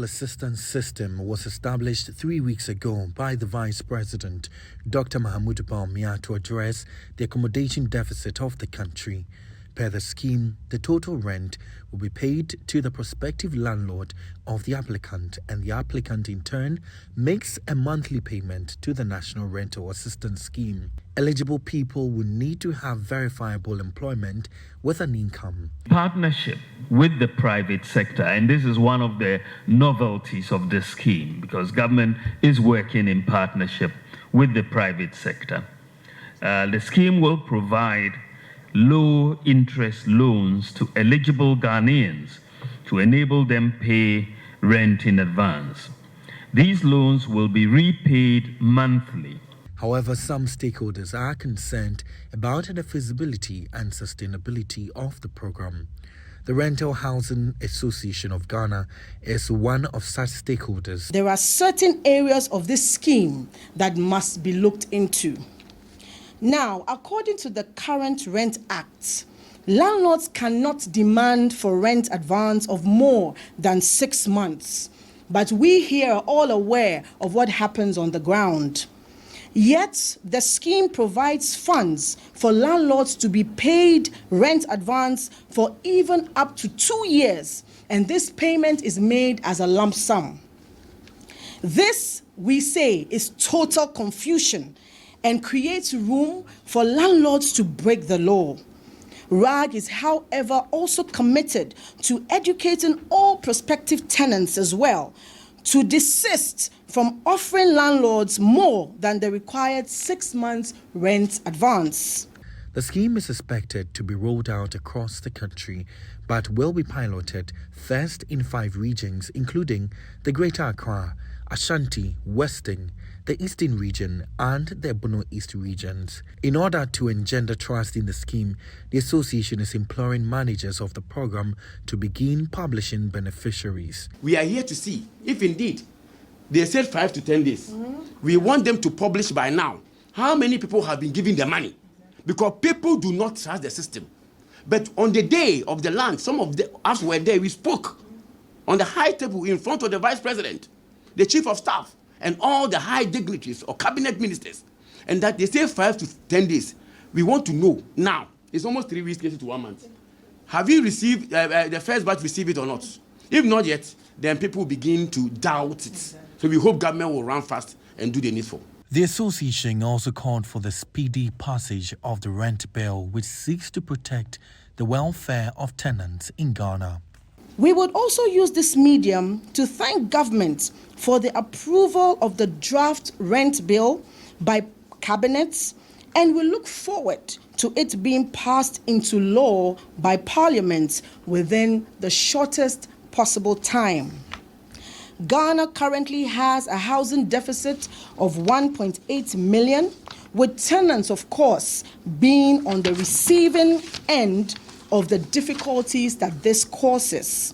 Assistance system was established 3 weeks ago by the Vice President, Dr. Mahamudu Bawumia, to address the accommodation deficit of the country. Per the scheme, the total rent will be paid to the prospective landlord of the applicant, and the applicant in turn makes a monthly payment to the National Rental Assistance Scheme. Eligible people will need to have verifiable employment with an income. Partnership with the private sector, and this is one of the novelties of the scheme because government is working in partnership with the private sector. The scheme will provide low interest loans to eligible Ghanaians to enable them pay rent in advance. These loans will be repaid monthly. However, some stakeholders are concerned about the feasibility and sustainability of the program. The Rental Housing Association of Ghana is one of such stakeholders. There are certain areas of this scheme that must be looked into. Now, according to the current Rent Act, landlords cannot demand for rent advance of more than 6 months. But we here are all aware of what happens on the ground. Yet, the scheme provides funds for landlords to be paid rent advance for even up to 2 years, and this payment is made as a lump sum. This, we say, is total confusion and creates room for landlords to break the law. RAG is, however, also committed to educating all prospective tenants as well to desist from offering landlords more than the required 6 months rent advance. The scheme is expected to be rolled out across the country, but will be piloted first in 5 regions, including the Greater Accra, Ashanti, Western, the Eastern region, and the Bono East regions. In order to engender trust in the scheme, the association is imploring managers of the program to begin publishing beneficiaries. We are here to see if indeed they said 5 to 10 days. We want them to publish by now how many people have been given the money, because people do not trust the system. But on the day of the land, some of us were there. We spoke on the high table in front of the Vice President, the Chief of Staff, and all the high dignitaries or cabinet ministers, and that they say 5 to 10 days. We want to know now. It's almost 3 weeks to 1 month. Have you received the first batch? Receive it or not? If not yet, then people begin to doubt it. So we hope government will run fast and do the needful. The association also called for the speedy passage of the rent bill, which seeks to protect the welfare of tenants in Ghana. We would also use this medium to thank government for the approval of the draft rent bill by cabinets, and we look forward to it being passed into law by Parliament within the shortest possible time. Ghana currently has a housing deficit of 1.8 million, with tenants, of course, being on the receiving end of the difficulties that this causes.